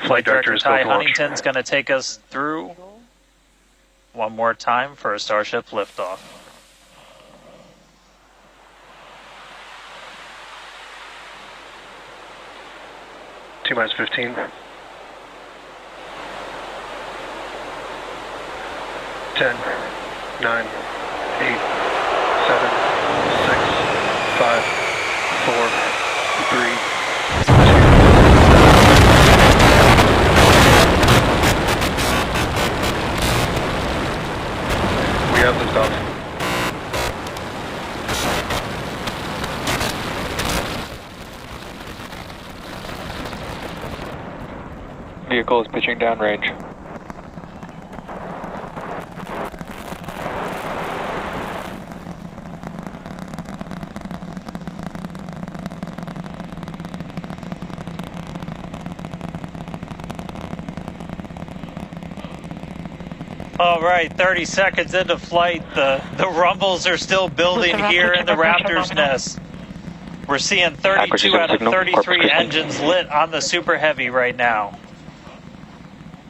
Flight Director Ty Huntington's going to take us through one more time for a Starship liftoff. T-minus 15. 10, 9, 8, 7, 6, 5, 4, 3, 2. We have liftoff. Vehicle is pitching downrange. All right, 30 seconds into flight. The rumbles are still building here in the Raptor's nest. We're seeing 32 out of 33 engines lit on the Super Heavy right now.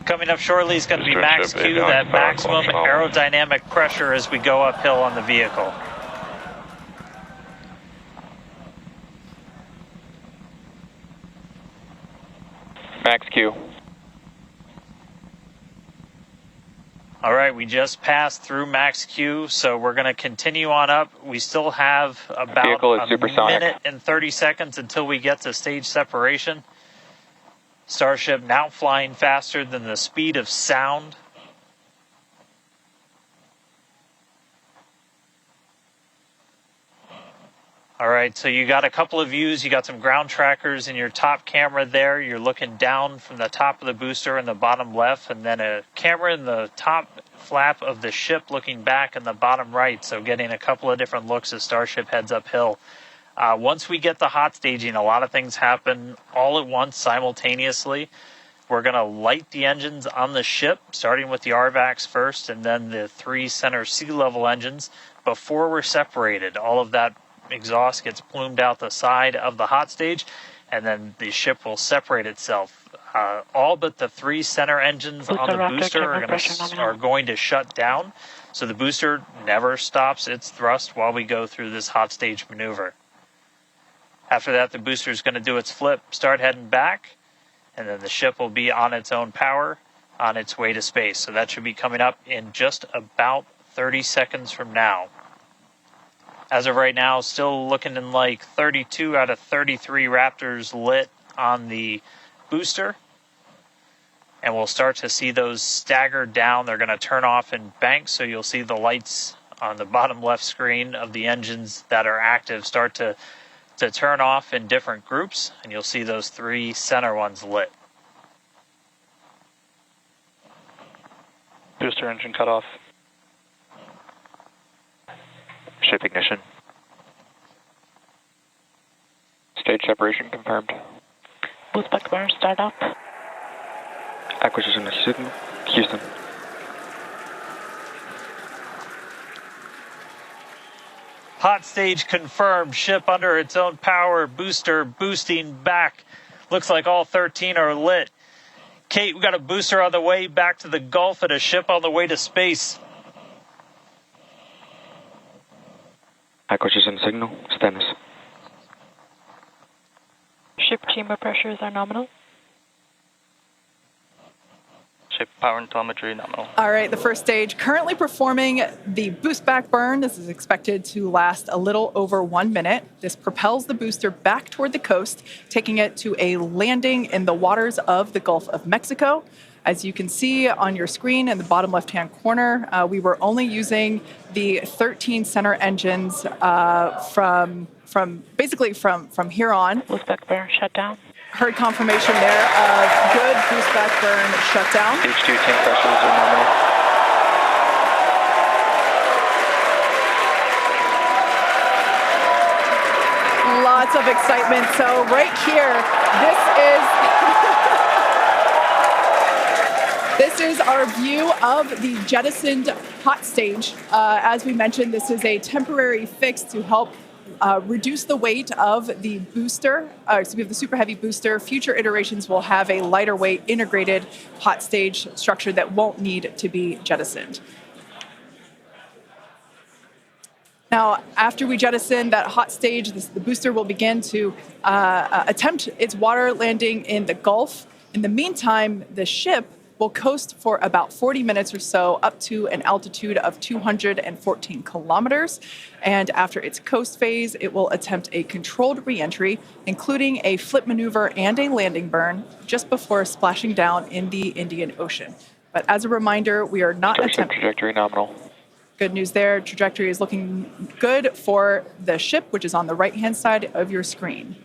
Coming up shortly is going to be max Q, that maximum aerodynamic pressure as we go uphill on the vehicle. Max Q. All right, we just passed through max Q, so we're going to continue on up. We still have about a minute and 30 seconds until we get to stage separation. Starship now flying faster than the speed of sound. All right, so you got a couple of views. You got some ground trackers in your top camera there. You're looking down from the top of the booster in the bottom left, and then a camera in the top flap of the ship looking back in the bottom right, so getting a couple of different looks as Starship heads uphill. Once we get the hot staging, a lot of things happen all at once simultaneously. We're going to light the engines on the ship, starting with the RVACs first, and then the 3 center sea level engines before we're separated. All of that exhaust gets plumed out the side of the hot stage, and then the ship will separate itself. All but the 3 center engines on the booster are going to shut down, so the booster never stops its thrust while we go through this hot stage maneuver. After that, the booster is going to do its flip, start heading back, and then the ship will be on its own power on its way to space. So that should be coming up in just about 30 seconds from now. As of right now, still looking in like 32 out of 33 Raptors lit on the booster. And we'll start to see those stagger down. They're going to turn off in banks, so you'll see the lights on the bottom left screen of the engines that are active start to turn off in different groups, and you'll see those 3 center ones lit. Booster engine cut off. Ship ignition. Stage separation confirmed. Boost back burn start up. Acquisition of signal. Houston. Hot stage confirmed. Ship under its own power. Booster boosting back. Looks like all 13 are lit. Kate, we got a booster on the way back to the Gulf and a ship on the way to space. Acquisition signal. Stennis. Ship chamber pressures are nominal. Ship power and telemetry nominal. All right, the first stage currently performing the boost back burn. This is expected to last a little over 1 minute. This propels the booster back toward the coast, taking it to a landing in the waters of the Gulf of Mexico. As you can see on your screen in the bottom left-hand corner, we were only using the 13 center engines from here on. Boost back burn shut down. Heard confirmation there of good boost back burn shutdown. Stage 2 tank pressures are nominal. Lots of excitement. So right here, this is our view of the jettisoned hot stage. As we mentioned, this is a temporary fix to help reduce the weight of the booster, the Super Heavy booster. Future iterations will have a lighter weight integrated hot stage structure that won't need to be jettisoned. Now, after we jettison that hot stage, the booster will begin to attempt its water landing in the Gulf. In the meantime, the ship will coast for about 40 minutes or so up to an altitude of 214 kilometers. And after its coast phase, it will attempt a controlled reentry, including a flip maneuver and a landing burn just before splashing down in the Indian Ocean. But as a reminder, we are not attempting... Trajectory nominal. Good news there. Trajectory is looking good for the ship, which is on the right-hand side of your screen.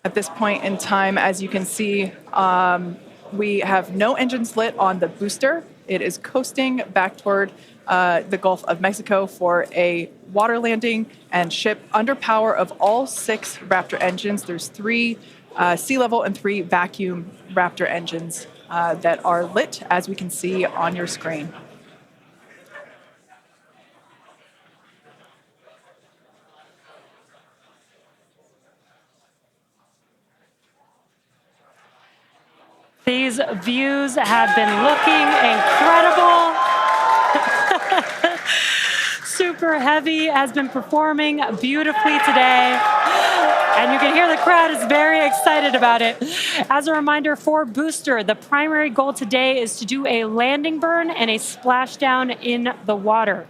At this point in time, as you can see, we have no engines lit on the booster. It is coasting back toward the Gulf of Mexico for a water landing and ship under power of all 6 Raptor engines. There's 3 sea level and 3 vacuum Raptor engines that are lit, as we can see on your screen. These views have been looking incredible. Super Heavy has been performing beautifully today. And you can hear the crowd is very excited about it. As a reminder for Booster, the primary goal today is to do a landing burn and a splashdown in the water.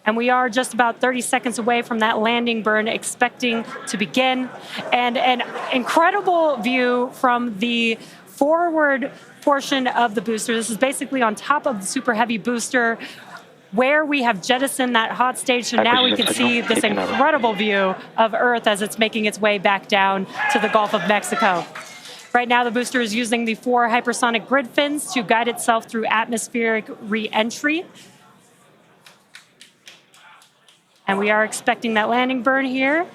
And we are just about 30 seconds away from that landing burn expecting to begin. And an incredible view from the forward portion of the booster. This is basically on top of the Super Heavy booster where we have jettisoned that hot stage. So now we can see this incredible view of Earth as it's making its way back down to the Gulf of Mexico. Right now, the booster is using the 4 hypersonic grid fins to guide itself through atmospheric re-entry. And we are expecting that landing burn here.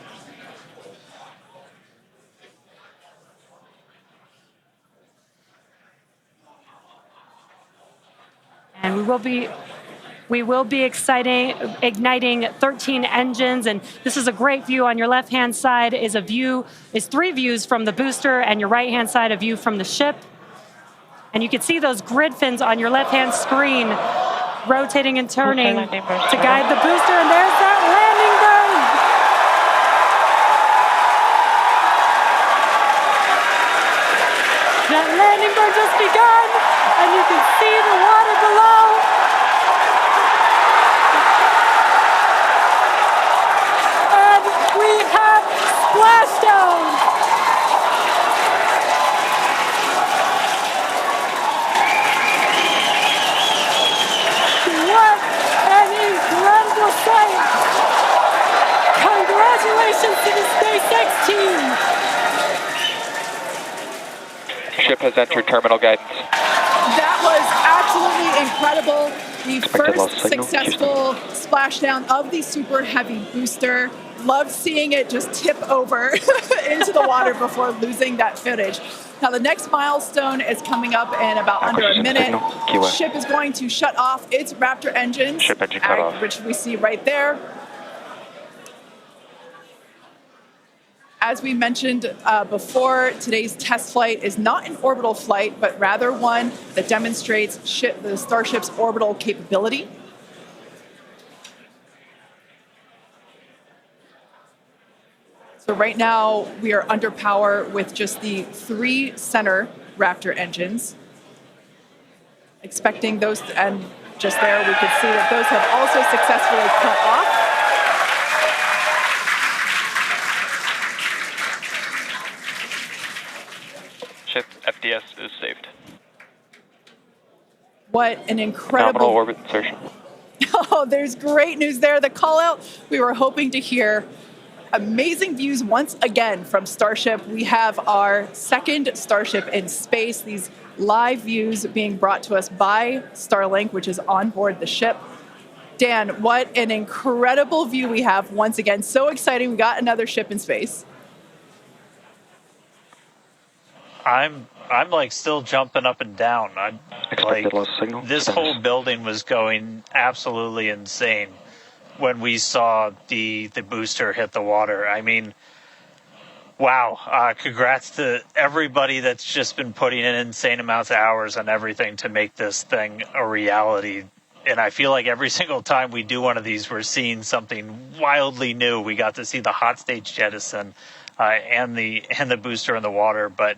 And we will be igniting 13 engines, and this is a great view. On your left-hand side is 3 views from the booster, and your right-hand side a view from the ship. And you can see those grid fins on your left-hand screen rotating and turning to guide the booster, and there's that landing burn. That landing burn just begun, and you can see the water below. And we have splashdown. What an incredible sight. Congratulations to the SpaceX team. Ship has entered terminal guidance. That was absolutely incredible. The first successful splashdown of the Super Heavy booster. Loved seeing it just tip over into the water before losing that footage. Now the next milestone is coming up in about under a minute. Ship is going to shut off its Raptor engines, Ship engine cut off. which we see right there. As we mentioned before, today's test flight is not an orbital flight, but rather one that demonstrates the Starship's orbital capability. So right now, we are under power with just the 3 center Raptor engines. Expecting those, and just there we could see that those have also successfully cut off. Ship FDS is saved. What an incredible... Nominal orbit insertion. Oh, there's great news there. The call out we were hoping to hear. Amazing views once again from Starship. We have our second Starship in space. These live views being brought to us by Starlink, which is on board the ship. Dan, what an incredible view we have once again. So exciting. We got another ship in space. I'm I'm like still jumping up and down. I'm Expected like, loss signal. this whole building was going absolutely insane when we saw the booster hit the water. I mean, wow. Congrats to everybody that's just been putting in insane amounts of hours on everything to make this thing a reality. And I feel like every single time we do one of these, we're seeing something wildly new. We got to see the hot stage jettison and the booster in the water. But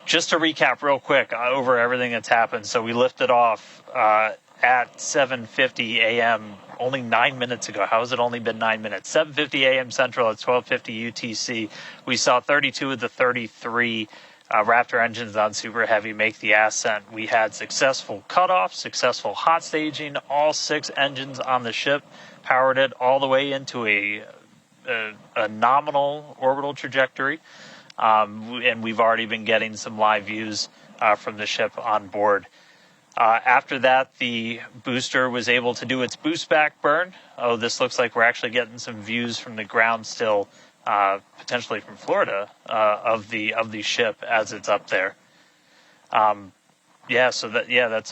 just to recap real quick over everything that's happened. So we lifted off at 7:50 a.m. only 9 minutes ago. How has it only been 9 minutes? 7:50 a.m. Central at 12:50 UTC. We saw 32 of the 33 Raptor engines on Super Heavy make the ascent. We had successful cutoff, successful hot staging. All 6 engines on the ship powered it all the way into a nominal orbital trajectory. And we've already been getting some live views from the ship on board. After that, the booster was able to do its boost back burn. Oh, this looks like we're actually getting some views from the ground still, potentially from Florida, of the ship as it's up there. That's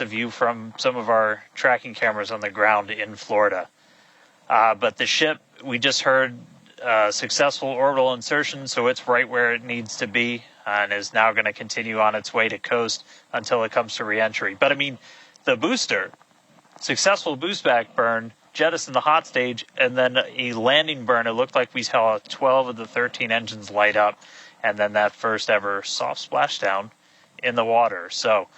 a view from some of our tracking cameras on the ground in Florida. But the ship, we just heard successful orbital insertion, so it's right where it needs to be and is now going to continue on its way to coast until it comes to reentry. But I mean, the booster, successful boost back burn, jettison the hot stage, and then a landing burn. It looked like we saw 12 of the 13 engines light up, and then that first ever soft splashdown in the water. So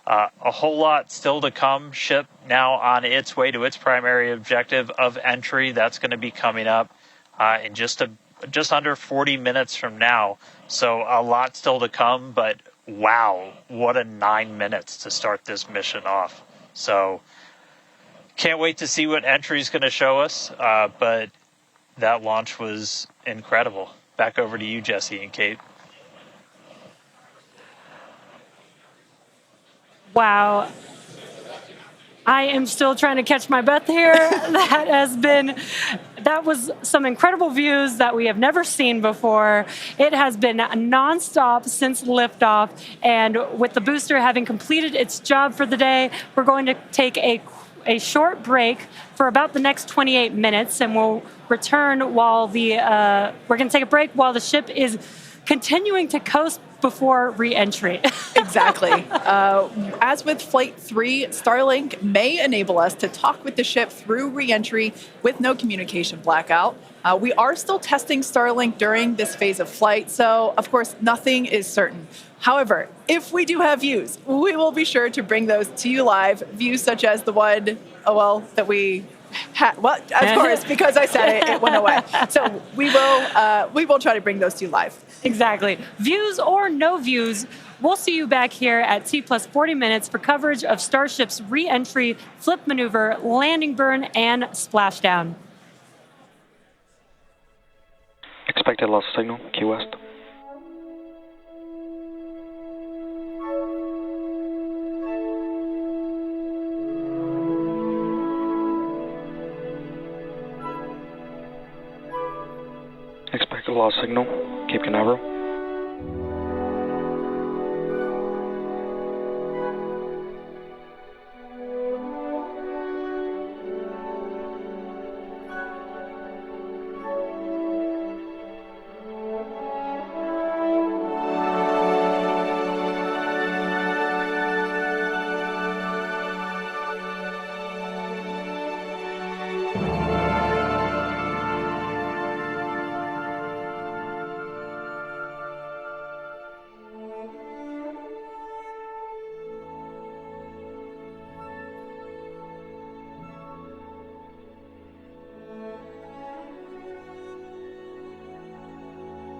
a whole lot still to come. Ship now on its way to its primary objective of entry. That's going to be coming up in just under 40 minutes from now. So a lot still to come, but wow, what a 9 minutes to start this mission off. So can't wait to see what entry is going to show us, but that launch was incredible. Back over to you, Jesse and Kate. Wow. I am still trying to catch my breath here. That was some incredible views that we have never seen before. It has been nonstop since liftoff, and with the booster having completed its job for the day, we're going to take a short break for about the next 28 minutes, and we'll return while we're going to take a break while the ship is continuing to coast before re-entry. Exactly. As with Flight 3, Starlink may enable us to talk with the ship through re-entry with no communication blackout. We are still testing Starlink during this phase of flight, so of course nothing is certain. However, if we do have views, we will be sure to bring those to you live. Views such as the one, that we had. Well, of course, because I said it went away. So we will try to bring those to you live. Exactly. Views or no views, we'll see you back here at T plus 40 minutes for coverage of Starship's re-entry, flip maneuver, landing burn, and splashdown. Expected loss signal, Key West. Expected loss signal, Cape Canaveral.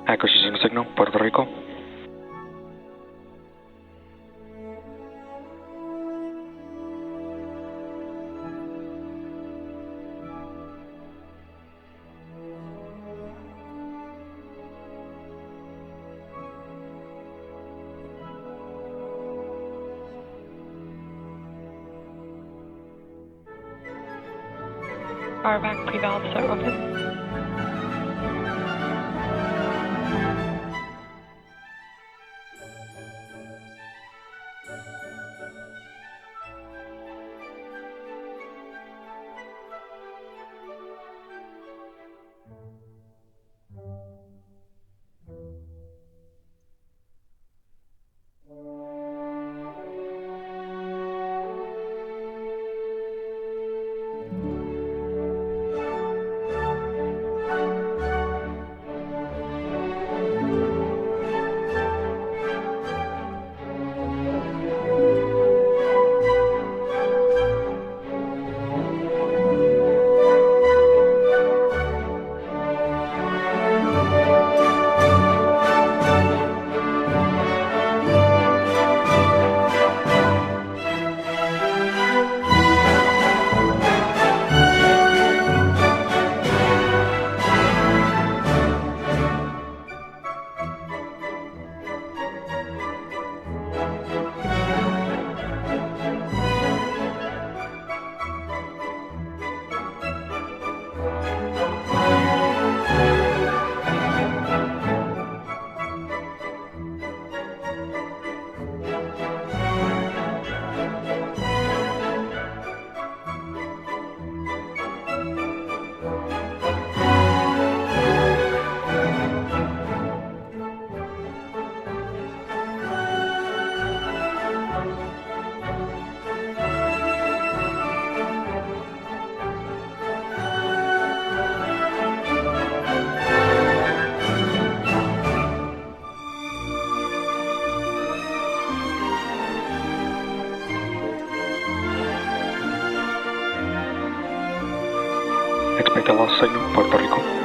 Acquisition signal, Puerto Rico. Power back pre-valves are open. Expect a lost signal, Puerto Rico.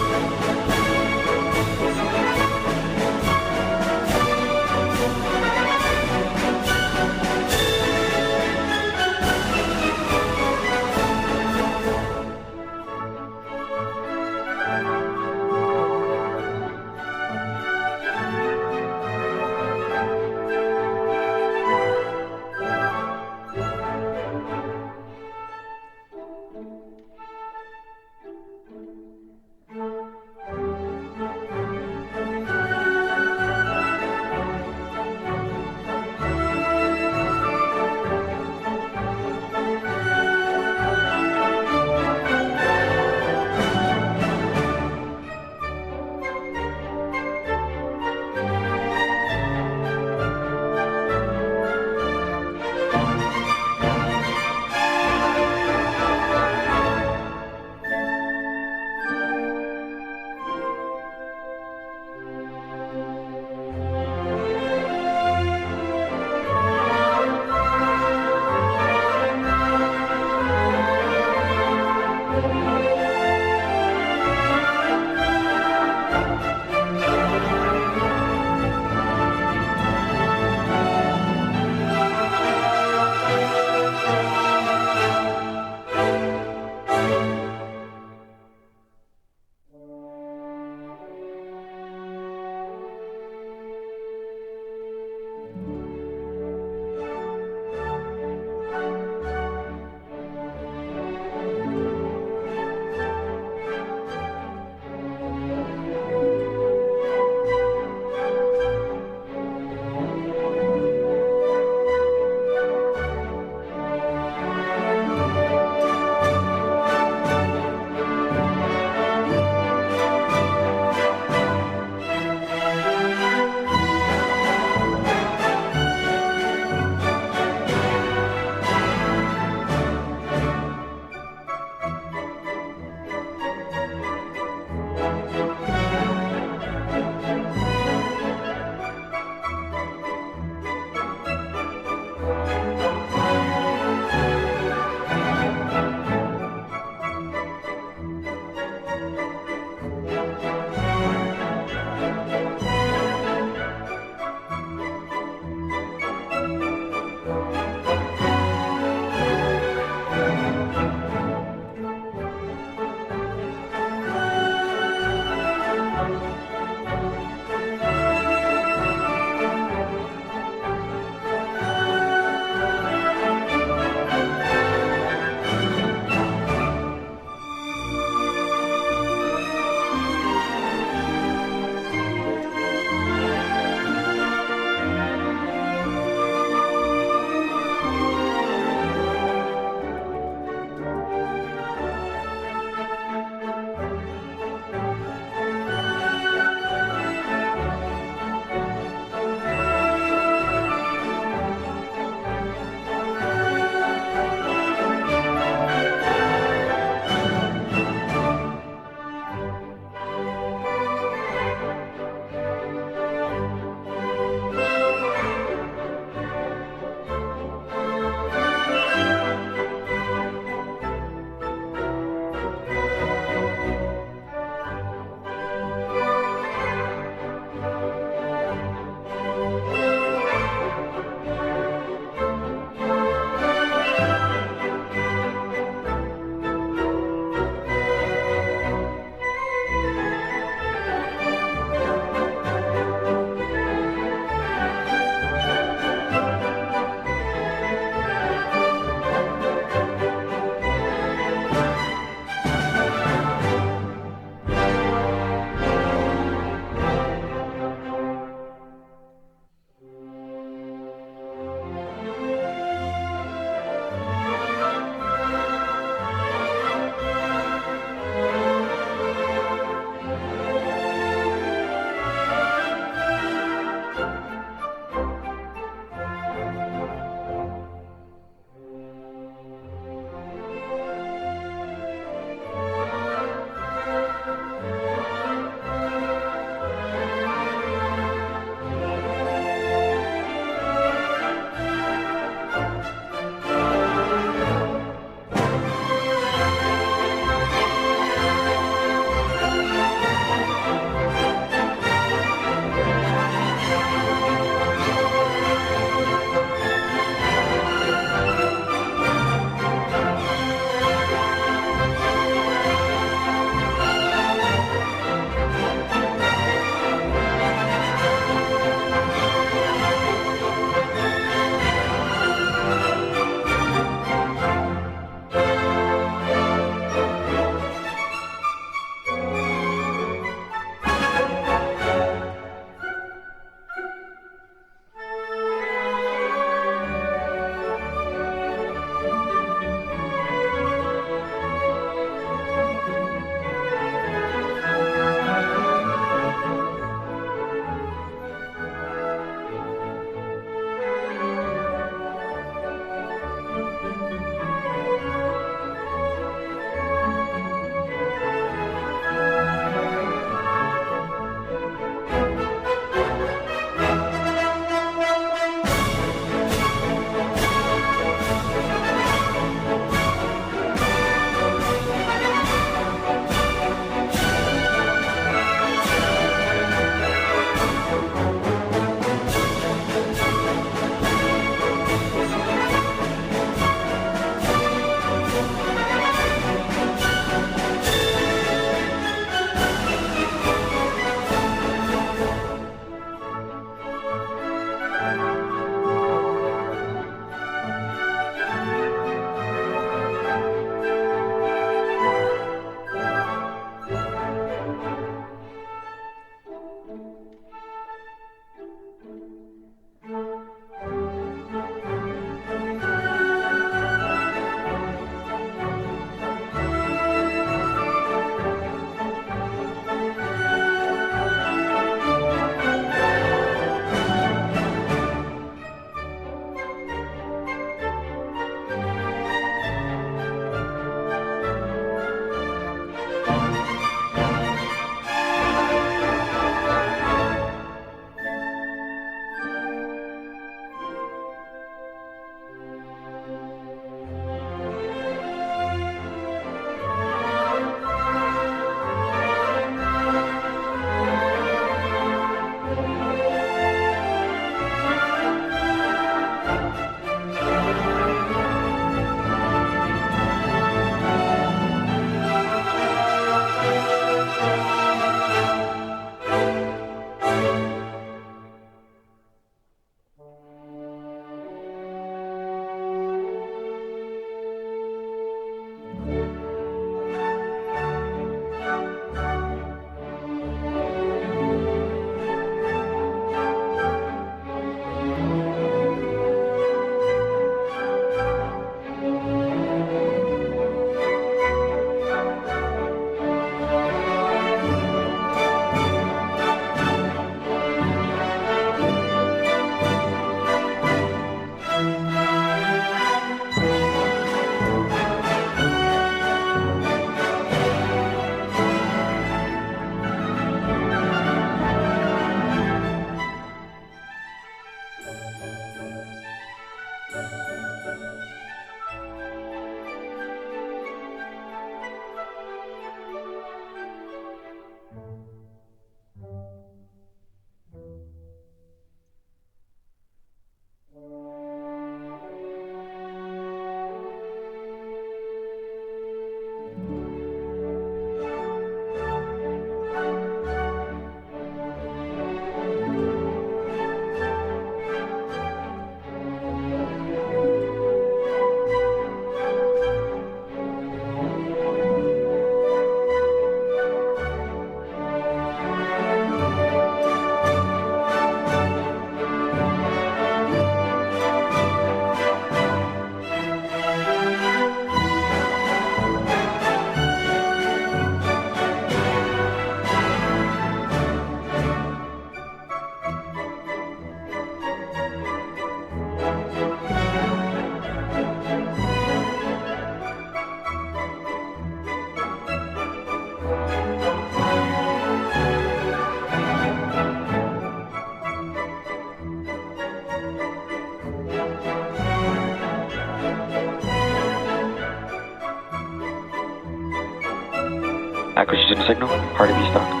Acquisition signal, RDB stock.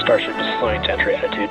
Starship is slowing to entry attitude.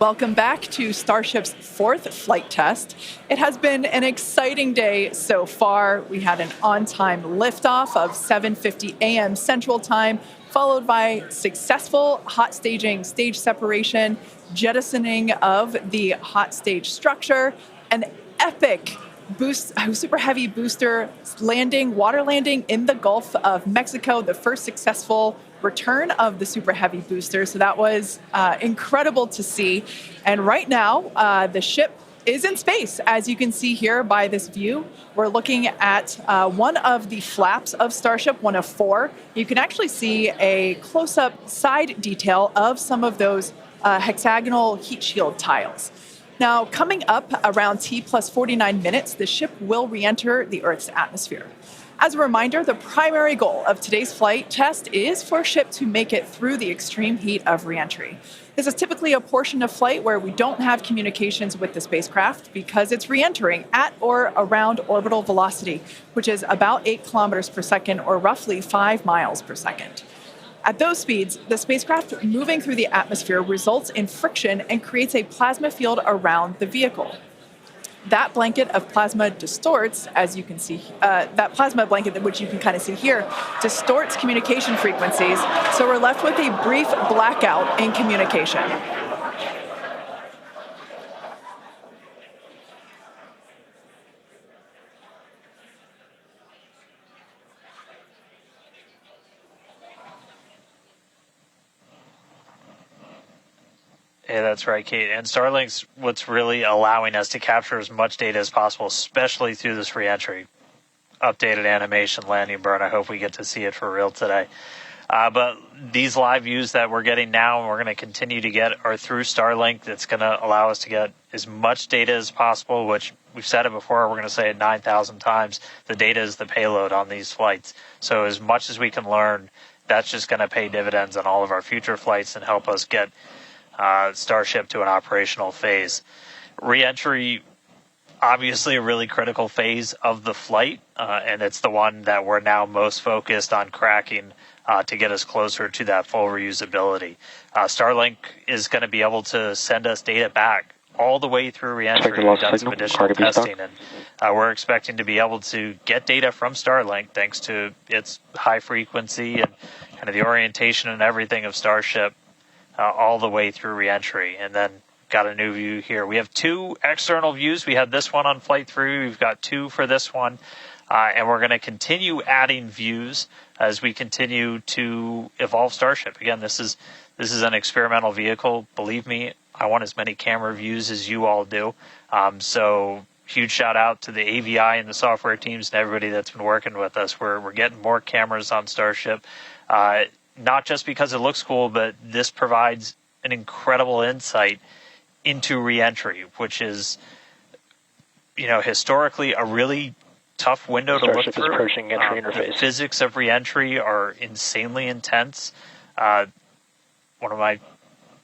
Welcome back to Starship's 4th flight test. It has been an exciting day so far. We had an on-time liftoff of 7:50 a.m. Central Time, followed by successful hot staging, stage separation, jettisoning of the hot stage structure, an epic super heavy booster landing, water landing in the Gulf of Mexico, the first successful return of the super heavy booster. So that was incredible to see. And right now, the ship is in space. As you can see here by this view, we're looking at one of the flaps of Starship, one of 4. You can actually see a close-up side detail of some of those hexagonal heat shield tiles. Now, coming up around T plus 49 minutes, the ship will re-enter the Earth's atmosphere. As a reminder, the primary goal of today's flight test is for a ship to make it through the extreme heat of re-entry. This is typically a portion of flight where we don't have communications with the spacecraft because it's re-entering at or around orbital velocity, which is about 8 kilometers per second or roughly 5 miles per second. At those speeds, the spacecraft moving through the atmosphere results in friction and creates a plasma field around the vehicle. That blanket of plasma distorts, as you can see, that plasma blanket, which you can kind of see here, distorts communication frequencies, so we're left with a brief blackout in communication. Yeah, that's right, Kate. And Starlink's what's really allowing us to capture as much data as possible, especially through this reentry. Updated animation landing burn. I hope we get to see it for real today. But these live views that we're getting now and we're going to continue to get are through Starlink. That's going to allow us to get as much data as possible, which we've said it before. We're going to say it 9,000 times. The data is the payload on these flights. So as much as we can learn, that's just going to pay dividends on all of our future flights and help us get Starship to an operational phase. Reentry, obviously a really critical phase of the flight, and it's the one that we're now most focused on cracking to get us closer to that full reusability. Starlink is going to be able to send us data back all the way through reentry. We've done some additional testing, and we're expecting to be able to get data from Starlink thanks to its high frequency and kind of the orientation and everything of Starship all the way through reentry. And then got a new view here. We have 2 external views. We had this one on Flight 3. We've got 2 for this one. And we're going to continue adding views as we continue to evolve Starship. Again, this is an experimental vehicle. Believe me, I want as many camera views as you all do. So huge shout out to the AVI and the software teams and everybody that's been working with us. We're getting more cameras on Starship, not just because it looks cool, but this provides an incredible insight into reentry, which is, historically a really tough window to look through. Approaching entry interface. The physics of reentry are insanely intense. One of my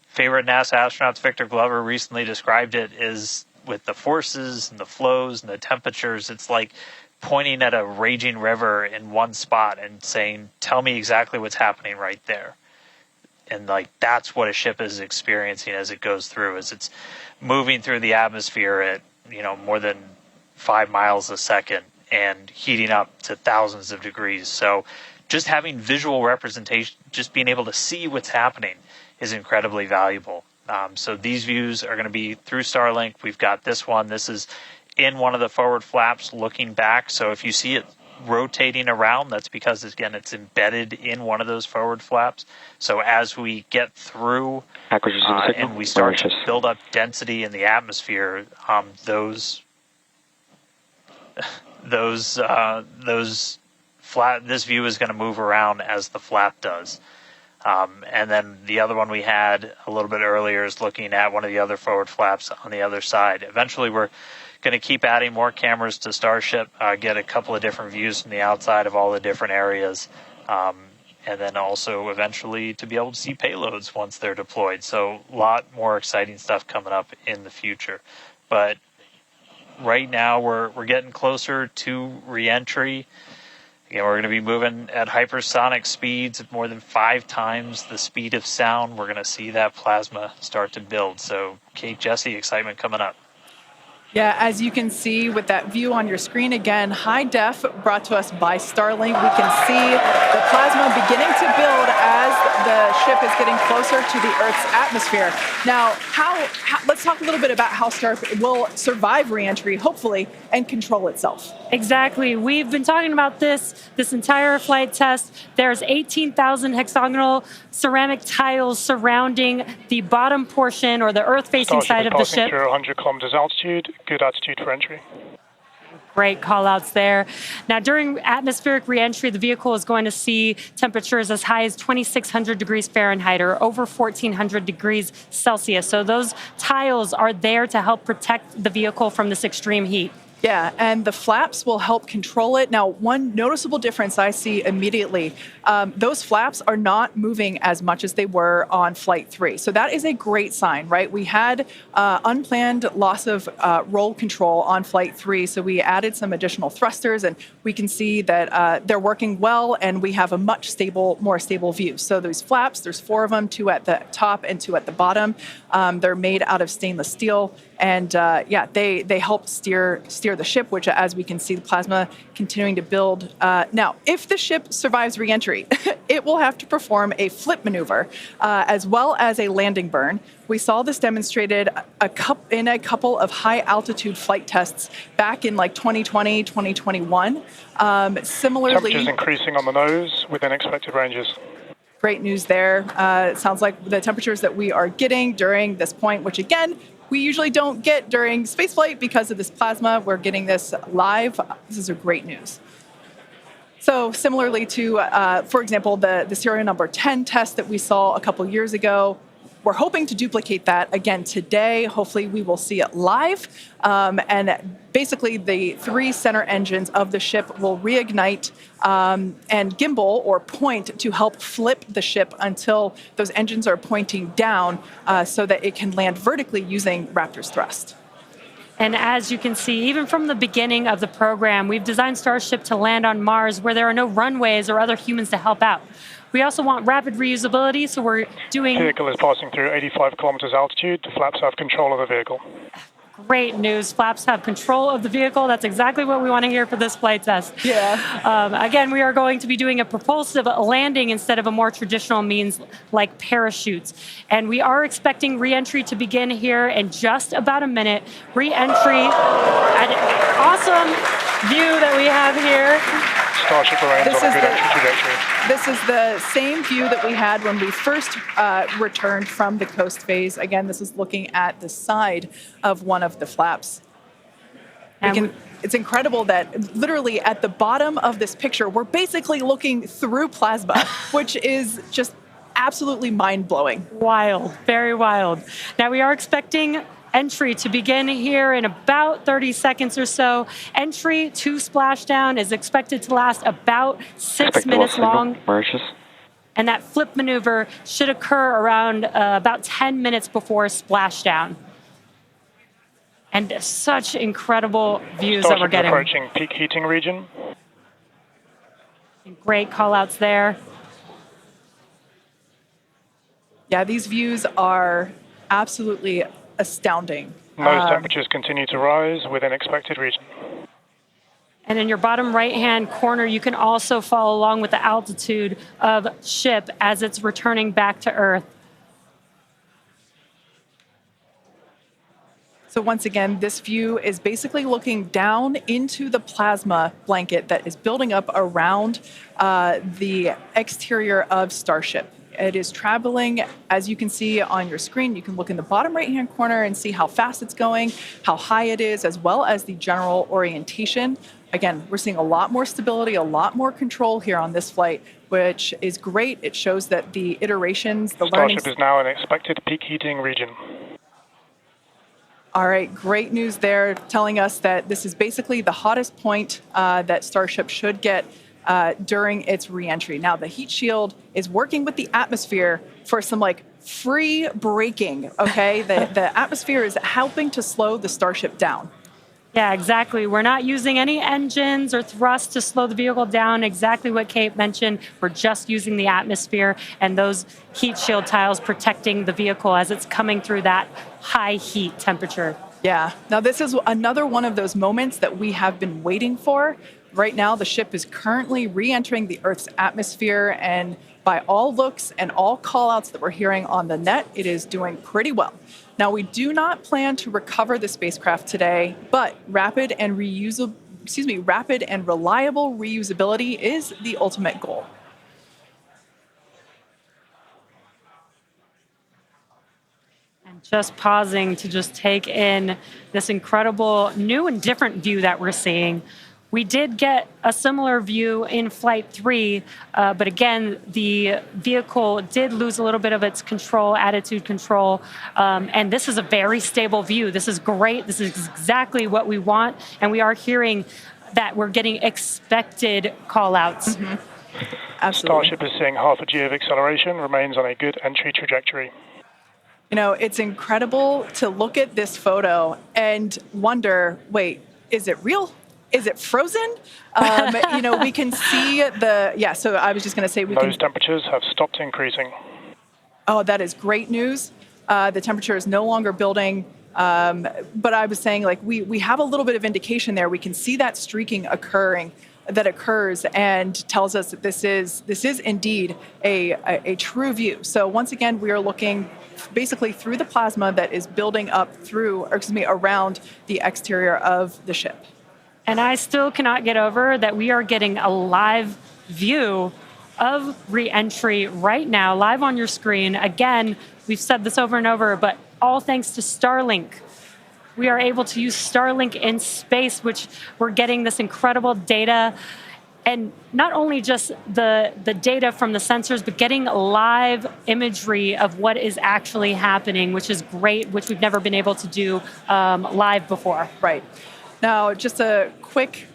favorite NASA astronauts, Victor Glover, recently described it as with the forces and the flows and the temperatures, it's like pointing at a raging river in one spot and saying, tell me exactly what's happening right there. And that's what a ship is experiencing as it goes through, as it's moving through the atmosphere at, more than 5 miles a second and heating up to thousands of degrees. So just having visual representation, just being able to see what's happening is incredibly valuable. So these views are going to be through Starlink. We've got this one. This is in one of the forward flaps looking back. So if you see it rotating around, that's because, again, it's embedded in one of those forward flaps. So as we get through and we start to build up density in the atmosphere, this view is going to move around as the flap does. And then the other one we had a little bit earlier is looking at one of the other forward flaps on the other side. Eventually, we're going to keep adding more cameras to Starship, get a couple of different views from the outside of all the different areas, and then also eventually to be able to see payloads once they're deployed. So a lot more exciting stuff coming up in the future. But right now, we're getting closer to reentry. Again, we're going to be moving at hypersonic speeds at more than 5 times the speed of sound. We're going to see that plasma start to build. So, Kate, Jesse, excitement coming up. Yeah, as you can see with that view on your screen, again, high def brought to us by Starlink. We can see the plasma beginning to build as the ship is getting closer to the Earth's atmosphere. Now, let's talk a little bit about how Starship will survive reentry, hopefully, and control itself. Exactly. We've been talking about this entire flight test. There's 18,000 hexagonal ceramic tiles surrounding the bottom portion or the Earth-facing side of the ship. Through 100 kilometers altitude, good altitude for entry. Great call-outs there. Now, during atmospheric reentry, the vehicle is going to see temperatures as high as 2,600 degrees Fahrenheit or over 1,400 degrees Celsius. So those tiles are there to help protect the vehicle from this extreme heat. Yeah, and the flaps will help control it. Now, one noticeable difference I see immediately, those flaps are not moving as much as they were on Flight 3. So that is a great sign, right? We had unplanned loss of roll control on Flight 3, so we added some additional thrusters, and we can see that they're working well, and we have a much more stable view. So those flaps, there's 4 of them, 2 at the top and 2 at the bottom. They're made out of stainless steel. And they help steer the ship, which, as we can see, the plasma continuing to build. Now, if the ship survives reentry, it will have to perform a flip maneuver as well as a landing burn. We saw this demonstrated in a couple of high-altitude flight tests back in 2020, 2021. Similarly, temperatures increasing on the nose within expected ranges. Great news there. It sounds like the temperatures that we are getting during this point, which again, we usually don't get during spaceflight because of this plasma. We're getting this live. This is a great news. So similarly to, for example, the serial number 10 test that we saw a couple years ago, we're hoping to duplicate that again today. Hopefully we will see it live. And basically the 3 center engines of the ship will reignite and gimbal or point to help flip the ship until those engines are pointing down so that it can land vertically using Raptor's thrust. And as you can see, even from the beginning of the program, we've designed Starship to land on Mars where there are no runways or other humans to help out. We also want rapid reusability, so we're doing... The vehicle is passing through 85 kilometers altitude. The flaps have control of the vehicle. Great news. Flaps have control of the vehicle. That's exactly what we want to hear for this flight test. Yeah. Again, we are going to be doing a propulsive landing instead of a more traditional means like parachutes. And we are expecting re-entry to begin here in just about a minute. Re-entry, an awesome view that we have here. Starship remains on a good entry trajectory. This is the same view that we had when we first returned from the coast phase. Again, this is looking at the side of one of the flaps. It's incredible that literally at the bottom of this picture, we're basically looking through plasma, which is just absolutely mind-blowing. Wild, very wild. Now we are expecting entry to begin here in about 30 seconds or so. Entry to splashdown is expected to last about 6 minutes long. And that flip maneuver should occur around about 10 minutes before splashdown. And such incredible views that we're getting. Approaching peak heating region. Great call-outs there. Yeah, these views are absolutely astounding. Nose temperatures continue to rise within expected region. And in your bottom right-hand corner, you can also follow along with the altitude of ship as it's returning back to Earth. So once again, this view is basically looking down into the plasma blanket that is building up around the exterior of Starship. It is traveling, as you can see on your screen. You can look in the bottom right-hand corner and see how fast it's going, how high it is, as well as the general orientation. Again, we're seeing a lot more stability, a lot more control here on this flight, which is great. It shows that the iterations, the learning... Starship is now in expected peak heating region. All right, great news there, telling us that this is basically the hottest point that Starship should get during its re-entry. Now, the heat shield is working with the atmosphere for some free braking, okay? The atmosphere is helping to slow the Starship down. Yeah, exactly. We're not using any engines or thrust to slow the vehicle down. Exactly what Kate mentioned. We're just using the atmosphere and those heat shield tiles protecting the vehicle as it's coming through that high heat temperature. Yeah. Now, this is another one of those moments that we have been waiting for. Right now, the ship is currently re-entering the Earth's atmosphere, and by all looks and all call-outs that we're hearing on the net, it is doing pretty well. Now, we do not plan to recover the spacecraft today, but rapid and reliable reusability is the ultimate goal. And just pausing to just take in this incredible new and different view that we're seeing. We did get a similar view in Flight 3, but again, the vehicle did lose a little bit of its control, attitude control, and this is a very stable view. This is great. This is exactly what we want, and we are hearing that we're getting expected call-outs. Mm-hmm. Absolutely. Starship is seeing half a G of acceleration, remains on a good entry trajectory. You know, it's incredible to look at this photo and wonder, wait, is it real? Is it frozen? We can see so I was just going to say Those temperatures have stopped increasing. Oh, that is great news. The temperature is no longer building. But I was saying, we have a little bit of indication there. We can see that streaking that occurs and tells us that this is indeed a true view. So once again, we are looking basically through the plasma that is building up around the exterior of the ship. And I still cannot get over that we are getting a live view of re-entry right now, live on your screen. Again, we've said this over and over, but all thanks to Starlink. We are able to use Starlink in space, which we're getting this incredible data. And not only just the data from the sensors, but getting live imagery of what is actually happening, which is great, which we've never been able to do live before. Right. Now, just a quick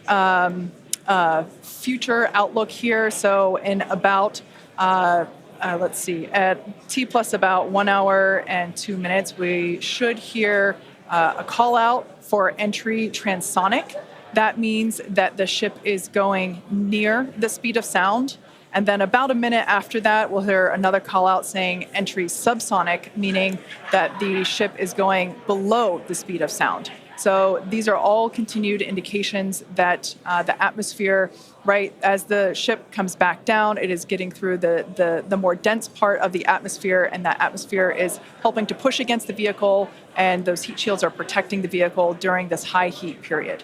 future outlook here. So in about, let's see, at T plus about 1 hour and 2 minutes, we should hear a call out for entry transonic. That means that the ship is going near the speed of sound. And then about a minute after that, we'll hear another call out saying entry subsonic, meaning that the ship is going below the speed of sound. So these are all continued indications that the atmosphere, right, as the ship comes back down, it is getting through the more dense part of the atmosphere, and that atmosphere is helping to push against the vehicle, and those heat shields are protecting the vehicle during this high heat period.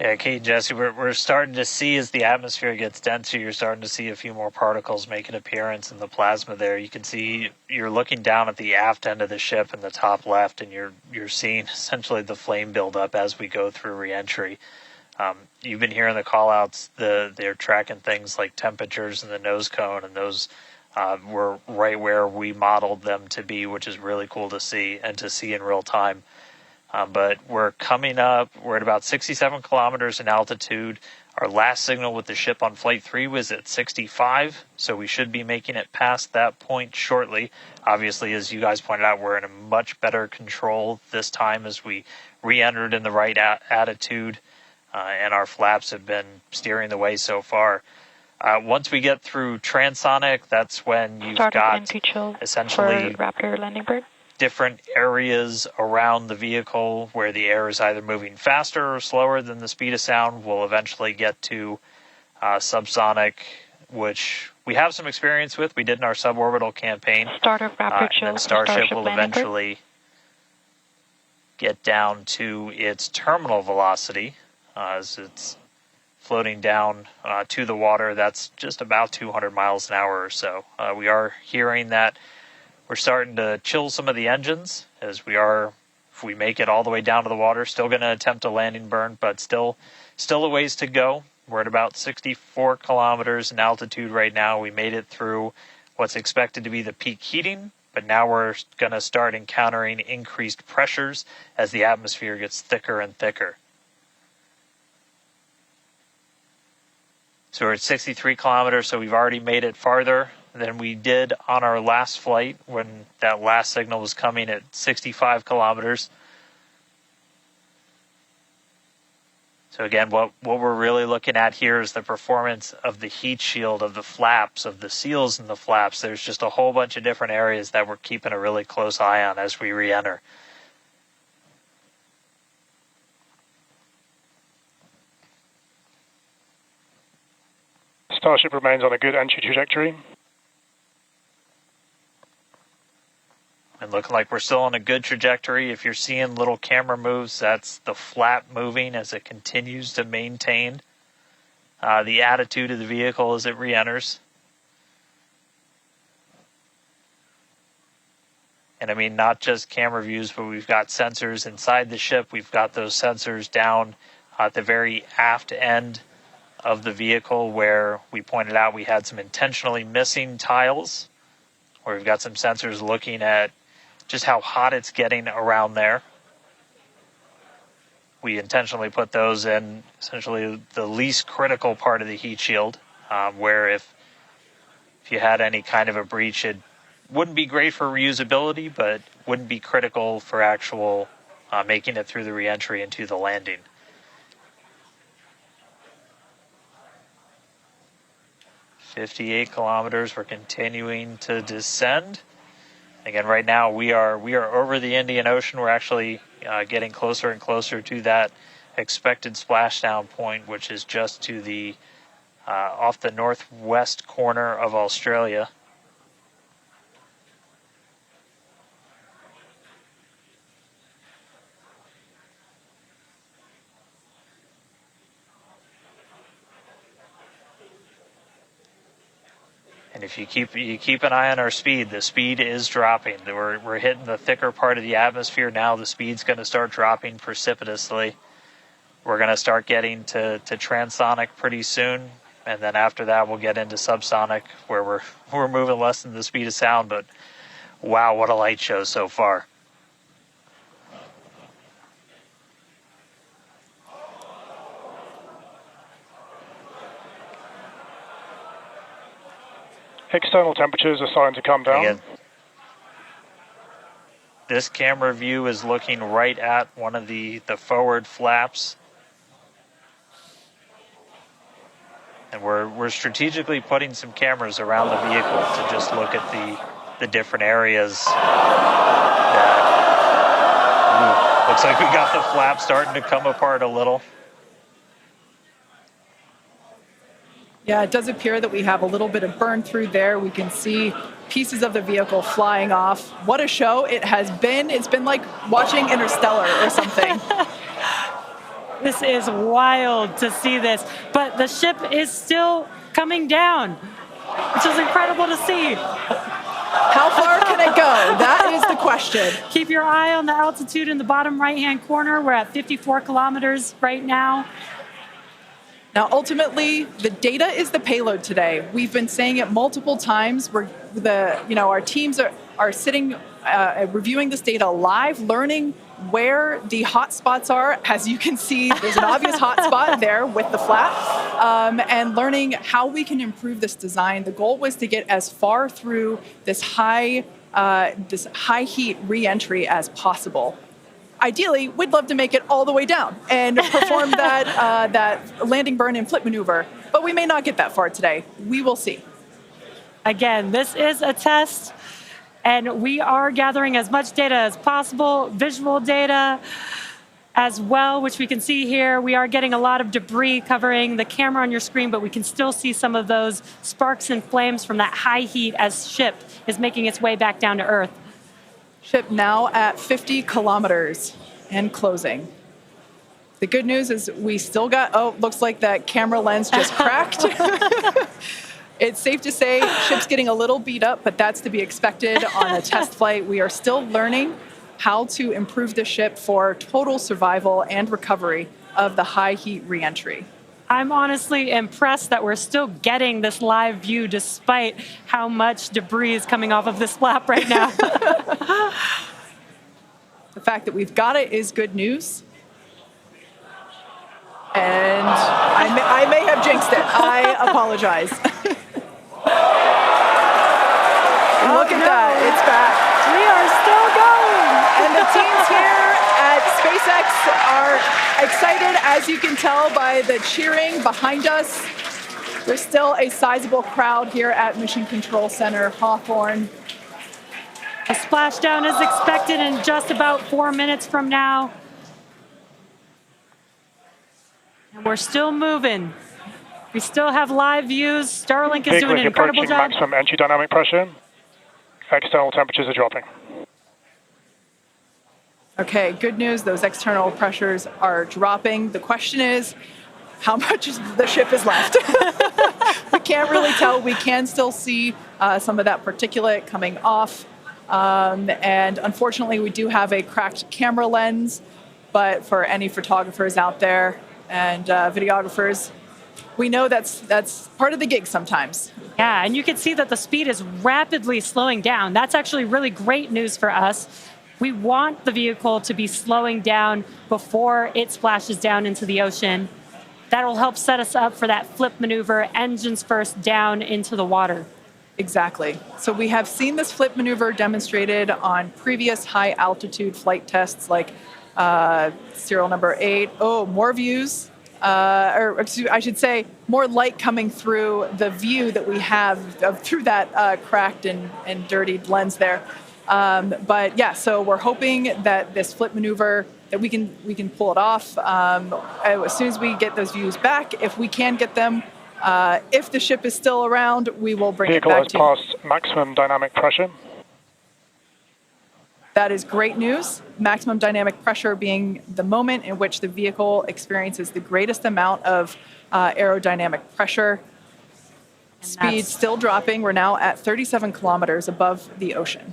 Yeah, Kate and Jesse, we're starting to see as the atmosphere gets denser, you're starting to see a few more particles make an appearance in the plasma there. You can see you're looking down at the aft end of the ship in the top left, and you're seeing essentially the flame build up as we go through reentry. You've been hearing the call-outs. They're tracking things like temperatures in the nose cone, and those were right where we modeled them to be, which is really cool to see and to see in real time. But we're coming up, we're at about 67 kilometers in altitude. Our last signal with the ship on Flight 3 was at 65, so we should be making it past that point shortly. Obviously, as you guys pointed out, we're in a much better control this time as we re-entered in the right attitude, and our flaps have been steering the way so far. Once we get through transonic, that's when you've got essentially Raptor landing bird. Different areas around the vehicle where the air is either moving faster or slower than the speed of sound. We'll eventually get to subsonic, which we have some experience with. We did in our suborbital campaign. Start of Raptor chill. And then Starship will eventually get down to its terminal velocity as it's floating down to the water. That's just about 200 miles an hour or so. We are hearing that we're starting to chill some of the engines as we are, if we make it all the way down to the water, still going to attempt a landing burn, but still a ways to go. We're at about 64 kilometers in altitude right now. We made it through what's expected to be the peak heating, but now we're going to start encountering increased pressures as the atmosphere gets thicker and thicker. So we're at 63 kilometers, so we've already made it farther than we did on our last flight when that last signal was coming at 65 kilometers. So again, what we're really looking at here is the performance of the heat shield, of the flaps, of the seals in the flaps. There's just a whole bunch of different areas that we're keeping a really close eye on as we re-enter. Starship remains on a good entry trajectory. And looking like we're still on a good trajectory. If you're seeing little camera moves, that's the flap moving as it continues to maintain the attitude of the vehicle as it re-enters. And I mean, not just camera views, but we've got sensors inside the ship. We've got those sensors down at the very aft end of the vehicle where we pointed out we had some intentionally missing tiles, where we've got some sensors looking at just how hot it's getting around there. We intentionally put those in essentially the least critical part of the heat shield, where if you had any kind of a breach, it wouldn't be great for reusability, but wouldn't be critical for actual making it through the reentry into the landing. "58 kilometers, we're continuing to descend. Again, right now we are over the Indian Ocean. We're actually getting closer and closer to that expected splashdown point, which is just to the off the northwest corner of Australia. And if you keep an eye on our speed, the speed is dropping. We're hitting the thicker part of the atmosphere now. The speed's going to start dropping precipitously. We're going to start getting to transonic pretty soon, and then after that we'll get into subsonic, where we're moving less than the speed of sound. But wow, what a light show so far! External temperatures are starting to come down. Again, this camera view is looking right at one of the forward flaps. And we're strategically putting some cameras around the vehicle to just look at the different areas. Looks like we got the flap starting to come apart a little. Yeah, it does appear that we have a little bit of burn through there. We can see pieces of the vehicle flying off. What a show it has been. It's been like watching Interstellar or something. This is wild to see this, but the ship is still coming down, which is incredible to see. How far can it go? That is the question. Keep your eye on the altitude in the bottom right-hand corner. We're at 54 kilometers right now. Now, ultimately, the data is the payload today. We've been saying it multiple times. Our teams are sitting, reviewing this data live, learning where the hot spots are. As you can see, there's an obvious hot spot there with the flap, and learning how we can improve this design. The goal was to get as far through this high heat re-entry as possible. Ideally, we'd love to make it all the way down and perform that landing burn and flip maneuver, but we may not get that far today. We will see. Again, this is a test, and we are gathering as much data as possible, visual data as well, which we can see here. We are getting a lot of debris covering the camera on your screen, but we can still see some of those sparks and flames from that high heat as ship is making its way back down to Earth. Ship now at 50 kilometers and closing. The good news is we still got, looks like that camera lens just cracked. It's safe to say ship's getting a little beat up, but that's to be expected on a test flight. We are still learning how to improve the ship for total survival and recovery of the high heat reentry. I'm honestly impressed that we're still getting this live view despite how much debris is coming off of this flap right now. The fact that we've got it is good news. And I may have jinxed it. I apologize. Look at that. It's back. We are still going. And the teams here at SpaceX are excited, as you can tell by the cheering behind us. There's still a sizable crowd here at Mission Control Center, Hawthorne. A splashdown is expected in just about 4 minutes from now. And we're still moving. We still have live views. Starlink is doing an incredible job. Maximum entry dynamic pressure. External temperatures are dropping. Okay, good news. Those external pressures are dropping. The question is, how much of the ship is left? We can't really tell. We can still see some of that particulate coming off. And unfortunately, we do have a cracked camera lens. But for any photographers out there and videographers, we know that's part of the gig sometimes. Yeah, and you can see that the speed is rapidly slowing down. That's actually really great news for us. We want the vehicle to be slowing down before it splashes down into the ocean. That'll help set us up for that flip maneuver, engines first down into the water. Exactly. So we have seen this flip maneuver demonstrated on previous high altitude flight tests like serial number 8. Oh, more views. Or I should say, more light coming through the view that we have through that cracked and dirtied lens there. But yeah, so we're hoping that this flip maneuver, that we can pull it off as soon as we get those views back. If we can get them, if the ship is still around, we will bring it back to you. Vehicle has passed maximum dynamic pressure. That is great news. Maximum dynamic pressure being the moment in which the vehicle experiences the greatest amount of aerodynamic pressure. Speed still dropping. We're now at 37 kilometers above the ocean.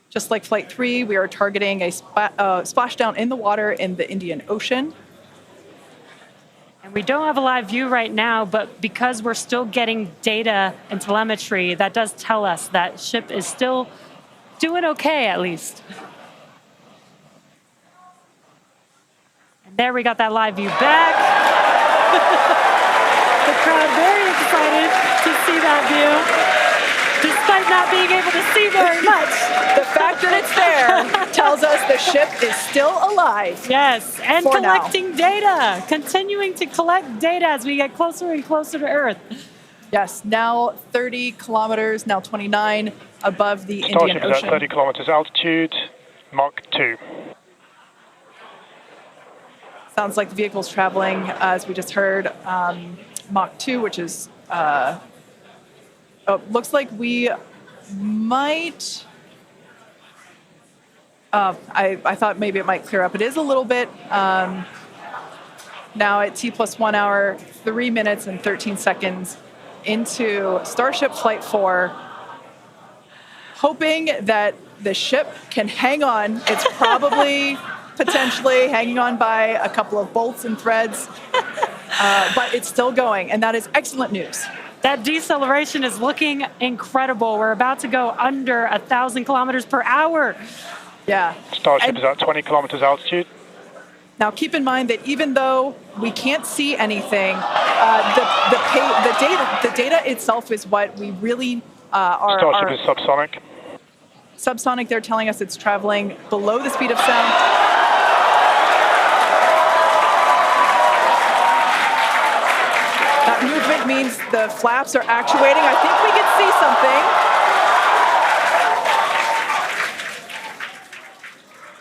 Just like Flight 3, we are targeting a splashdown in the water in the Indian Ocean. And we don't have a live view right now, but because we're still getting data and telemetry, that does tell us that ship is still doing okay, at least. And there we got that live view back. The crowd very excited to see that view, despite not being able to see very much. The fact that it's there tells us the ship is still alive. Yes, and for collecting data, continuing to collect data as we get closer and closer to Earth. Yes, now 30 kilometers, now 29 above the Indian Starship is Ocean. at 30 kilometers altitude, Mach 2. Sounds like the vehicle's traveling, as we just heard, Mach 2, which is, looks like we might, I thought maybe it might clear up. It is a little bit, now at T+1 hour, 3 minutes and 13 seconds into Starship Flight 4, hoping that the ship can hang on. It's probably potentially hanging on by a couple of bolts and threads, but it's still going, and that is excellent news. That deceleration is looking incredible. We're about to go under 1,000 kilometers per hour. Yeah. Starship is at 20 kilometers altitude. Now, keep in mind that even though we can't see anything, the data itself is what we really are. Starship is subsonic. Subsonic, they're telling us it's traveling below the speed of sound. That movement means the flaps are actuating. I think we can see something.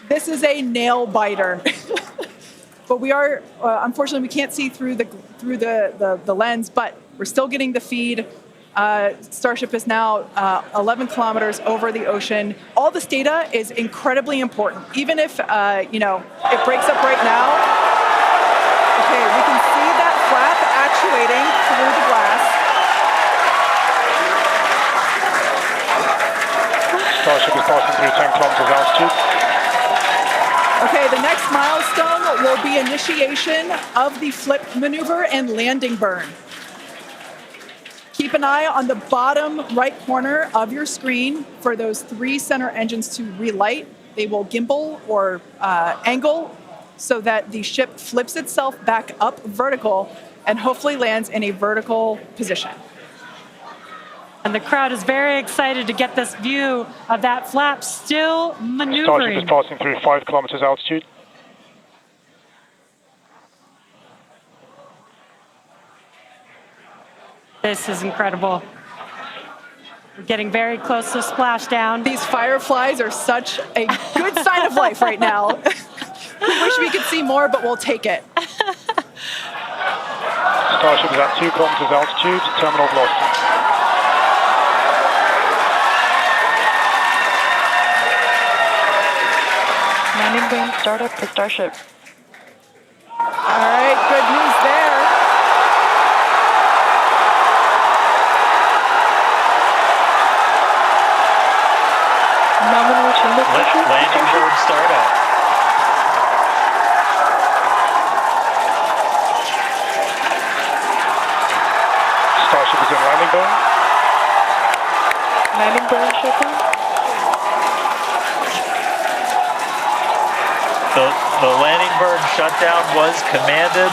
This is a nail biter. But we are, unfortunately, we can't see through the lens, but we're still getting the feed. Starship is now 11 kilometers over the ocean. All this data is incredibly important, even if, it breaks up right now. Okay, we can see that flap actuating through the glass. Starship is passing through 10 kilometers altitude. Okay, the next milestone will be initiation of the flip maneuver and landing burn. Keep an eye on the bottom right corner of your screen for those 3 center engines to relight. They will gimbal or angle so that the ship flips itself back up vertical and hopefully lands in a vertical position. And the crowd is very excited to get this view of that flap still maneuvering. Starship is passing through 5 kilometers altitude. This is incredible. We're getting very close to splashdown. These fireflies are such a good sign of life right now. We wish we could see more, but we'll take it. Starship is at 2 kilometers altitude, terminal velocity. Landing burn startup for Starship. All right, good news there. Nominal chamber pressure. Landing board startup. Starship is in landing burn. Landing burn shutdown. The landing burn shutdown was commanded.